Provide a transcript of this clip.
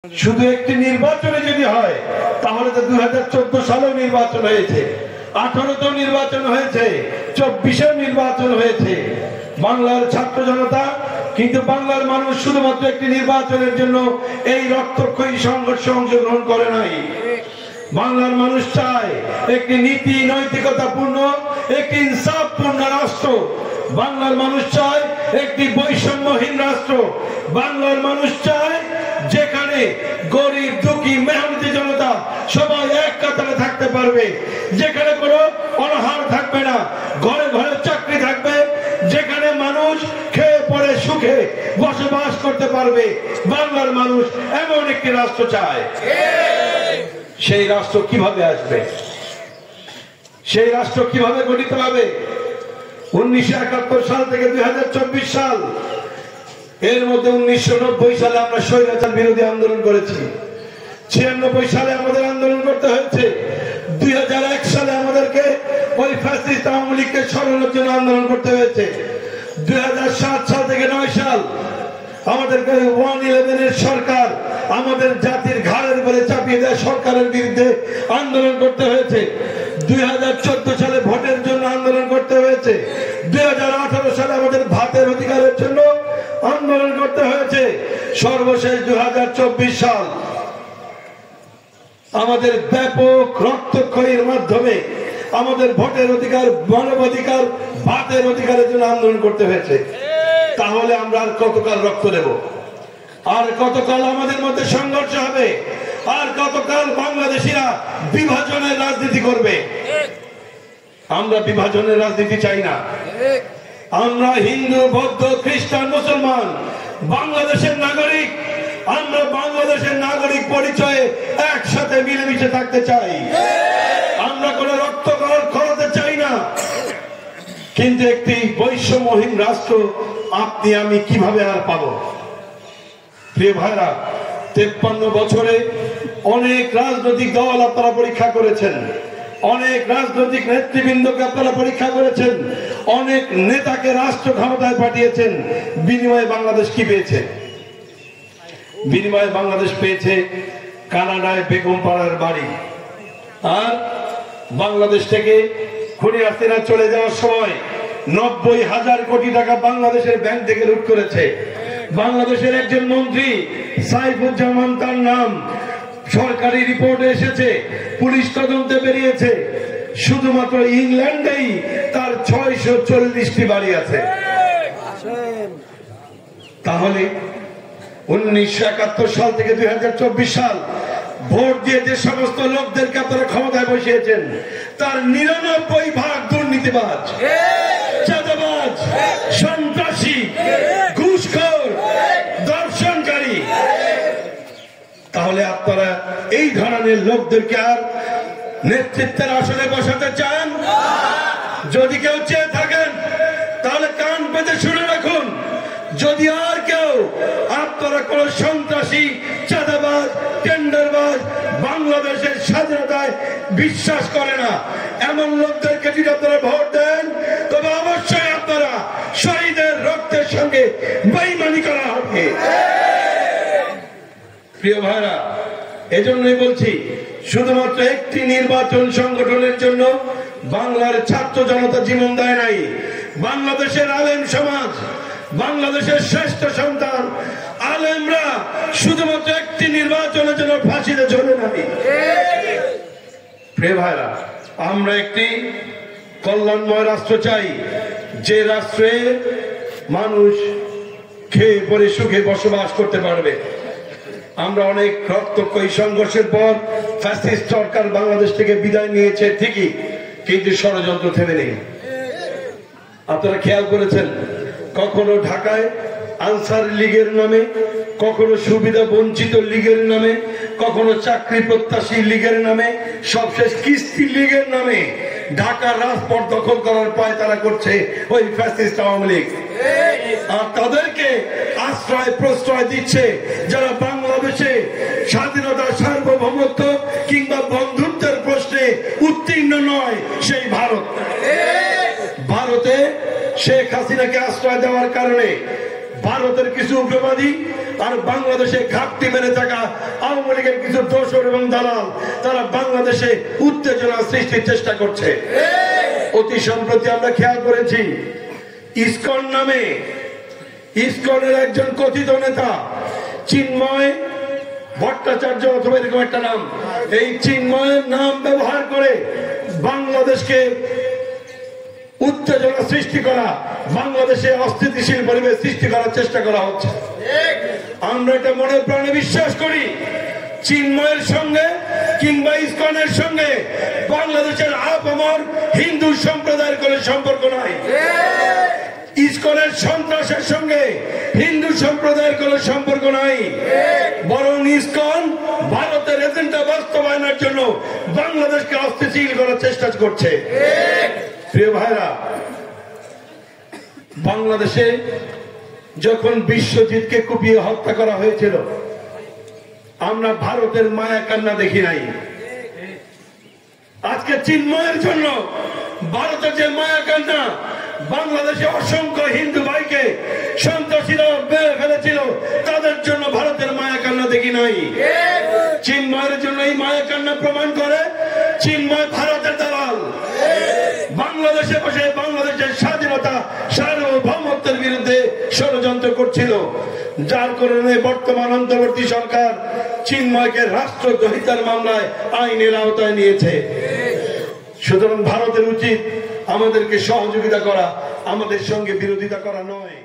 শুধু একটি নির্বাচনে যদি হয় তাহলে তো 2014 সালেও নির্বাচন হয়েছে, 18তেও নির্বাচন হয়েছে, 24-এও নির্বাচন হয়েছে। বাংলার ছাত্র জনতা কিন্তু বাংলার মানুষ শুধুমাত্র একটি নির্বাচনের জন্য এই রক্তক্ষয়ী সংঘর্ষে অংশগ্রহণ করে নাই। বাংলার মানুষ চায় একটি নীতি নৈতিকতাপূর্ণ, একটি ইনসাফপূর্ণ রাষ্ট্র। বাংলার মানুষ চায় একটি বৈষম্যহীন রাষ্ট্র। বাংলার মানুষ চায় যেখানে গরিব দুঃখী মেহনতি জনতা সবাই এক কাতারে থাকতে পারবে, যেখানে কোনো অনাহার থাকবে না, ঘরে ঘরে চাকরি থাকবে, যেখানে মানুষ খেয়ে পরে সুখে বসবাস করতে পারবে। বাংলার মানুষ এমন একটি রাষ্ট্র চায়। সেই রাষ্ট্র কিভাবে আসবে? সেই রাষ্ট্র কিভাবে গঠিত হবে? 1971 সাল থেকে 2024 সাল, এর মধ্যে 1990 সালে আমরা স্বৈরাচার বিরোধী আন্দোলন করেছি, 96 সালে আমাদের আন্দোলন করতে হয়েছে, 2001 সালে আমাদেরকে ওই ফ্যাসিস্ট আওয়ামী লীগকে সরানোর জন্য আন্দোলন করতে হয়েছে, 2007 সাল থেকে 9 সাল আমাদেরকে 111 সরকার আমাদের জাতির ঘাড়ের উপরে চাপিয়ে দেয় সরকারের বিরুদ্ধে আন্দোলন করতে হয়েছে, 2014 সালে ভোটের জন্য আন্দোলন করতে হয়েছে, 2018 সালে আমাদের ভাতের অধিকারের জন্য আন্দোলন করতে হয়েছে, সর্বশেষ 2024 সাল আমাদের ব্যাপক রক্তক্ষয়ীর মাধ্যমে আমাদের ভোটের অধিকার, মানবাধিকার, ভাতের অধিকারের জন্য আন্দোলন করতে হয়েছে। তাহলে আমরা আর কতকাল রক্ত দেব? আর কতকাল আমাদের মধ্যে সংঘর্ষ হবে? আর কতকাল বাংলাদেশিরা বিভাজনের রাজনীতি করবে? আমরা বিভাজনের রাজনীতি চাই না। আমরা হিন্দু, বৌদ্ধ, খ্রিস্টান, মুসলমান বাংলাদেশের নাগরিক। আমরা বাংলাদেশের নাগরিক পরিচয়ে একসাথে মিলেমিশে থাকতে চাই। আমরা কোনো রক্ত খরচে চাই না। কিন্তু একটি বৈষম্যহীন রাষ্ট্র আপনি আমি কিভাবে আর পাবো? প্রিয় ভাইরা, 53 বছরে অনেক রাজনৈতিক দল আপনারা পরীক্ষা করেছেন, অনেক রাজনৈতিক নেতৃবৃন্দকে আপনারা পরীক্ষা করেছেন, অনেক নেতাকে রাষ্ট্র ক্ষমতায় পাঠিয়েছেন। বিনিময়ে বাংলাদেশ কি পেয়েছে? বিনিময়ে বাংলাদেশ পেয়েছে কানাডায় বেগমপাড়ার বাড়ি। আর বাংলাদেশ থেকে খুনি হাসিনা চলে যাওয়ার সময় 90,000 কোটি টাকা বাংলাদেশের ব্যাংক থেকে লুট করেছে। বাংলাদেশের একজন মন্ত্রী সাইফুজ্জামান, তার নাম সরকারি রিপোর্টে এসেছে, পুলিশ তদন্তে বেরিয়েছে, শুধুমাত্র ইংল্যান্ডেই তার 640টি বাড়ি আছে। তাহলে 1971 সাল থেকে 2024 সাল ভোট দিয়ে যে সমস্ত লোকদেরকে আপনারা ক্ষমতায় বসিয়েছেন, তার 99% দুর্নীতিবাজ, চাঁদাবাজ, সন্ত্রাসী, ঘুষখোর, ধর্ষণকারী। তাহলে আপনারা এই ধরনের লোকদেরকে আর নেতৃত্বের আসনে বসাতে চান? যদি কেউ চেয়ে থাকেন তাহলে কান পেতে শুনে রাখুন। যদি আর কেউ আপনারা কোন সন্ত্রাসী, চাঁদাবাজ, টেন্ডারবাজ, বাংলাদেশের স্বাধীনতায় বিশ্বাস করে না, এমন লোকদেরকে যদি আপনারা ভোট দেন, তবে অবশ্যই আপনারা শহীদের রক্তের সঙ্গে বেঈমানি করা হবে। প্রিয় ভাইরা, এজন্যই বলছি, শুধুমাত্র একটি নির্বাচন সংগঠনের জন্য বাংলার ছাত্র জনতা জীবন দেয় নাই। বাংলাদেশের আলেম সমাজ, বাংলাদেশের শ্রেষ্ঠ সন্তান আলেমরা শুধুমাত্র একটি নির্বাচনের জন্য ফাঁসিতে ঝুলে নাই। প্রিয় ভাইরা, আমরা একটি কল্যাণময় রাষ্ট্র চাই, যে রাষ্ট্রে মানুষ খেয়ে পরে সুখে বসবাস করতে পারবে। আমরা অনেক রক্তক্ষয়ী সংঘর্ষের পর ফ্যাসিস্ট সরকার বাংলাদেশ থেকে বিদায় নিয়েছে ঠিকই, কিন্তু ষড়যন্ত্র থেমে নেই। আপনারা খেয়াল করেছেন, কখনো ঢাকায় আনসার লীগের নামে, কখনো সুবিধা বঞ্চিত লীগের নামে, কখনো চাকরি প্রত্যাশী লীগের নামে, সবশেষ কিস্তি লীগের নামে ঢাকার রাজপথ দখল করার পায়তারা করছে ওই ফ্যাসিস্ট আওয়ামী লীগ। আর তাদেরকে আশ্রয় প্রশ্রয় দিচ্ছে যারা বাংলাদেশে স্বাধীনতা, সার্বভৌমত্ব কিংবা বন্ধুত্বের প্রশ্নে উত্তীর্ণ নয়, সেই ভারত। ভারতে শেখ হাসিনাকে আশ্রয় দেওয়ার কারণে ভারতের কিছু উগ্রবাদী আর বাংলাদেশে ঘাটতি মেরে থাকা আওয়ামী লীগের কিছু দোসর এবং দালাল তারা বাংলাদেশে উত্তেজনা সৃষ্টির চেষ্টা করছে। অতি সম্প্রতি আমরা খেয়াল করেছি ইসকন নামে, ইসকনের একজন কথিত নেতা চিন্ময় ভট্টাচার্য অথবা এরকম একটা নাম, এই চিন্ময়ের নাম ব্যবহার করে বাংলাদেশকে উত্তেজনা সৃষ্টি করা, বাংলাদেশে অস্থিতিশীল পরিবেশ সৃষ্টি করার চেষ্টা করা হচ্ছে। আমরা এটা মনে প্রাণে বিশ্বাস করি, চিন্ময়ের সঙ্গে কিংবা ইসকনের সঙ্গে বাংলাদেশের আপামর হিন্দু সম্প্রদায়ের কোনো সম্পর্ক নাই। ইসকনের সন্ত্রাসের সঙ্গে হিন্দু সম্প্রদায়ের কোনো সম্পর্ক নাই, বরং ইসকন ভারতের এজেন্ডা বাস্তবায়নের জন্য বাংলাদেশকে অস্থিতিশীল করার চেষ্টা করছে। প্রিয় ভাইরা, বাংলাদেশে যখন বিশ্বজিৎকে কুপিয়ে হত্যা করা হয়েছিল আমরা ভারতের মায়া কান্না দেখি নাই। আজকে চিন্ময়ের জন্য ভারতের যে মায়া কান্না, বাংলাদেশে অসংখ্য হিন্দু ভাইকে সন্ত্রাসীরা মেরে ফেলেছিল, তাদের জন্য ভারতের মায়া কান্না দেখি নাই। চিন্ময়ের জন্য এই মায়া কান্না প্রমাণ করে চিন্ময় ভারতের দালাল, বাংলাদেশে বসে বাংলাদেশের স্বাধীনতা সার্বভৌমত্বের বিরুদ্ধে ষড়যন্ত্র করছিল, যার কারণে বর্তমান অন্তর্বর্তী সরকার চিন্ময়কে রাষ্ট্রদ্রোহিতার মামলায় আইনের আওতায় নিয়েছে। সুতরাং ভারতের উচিত আমাদেরকে সহযোগিতা করা, আমাদের সঙ্গে বিরোধিতা করা নয়।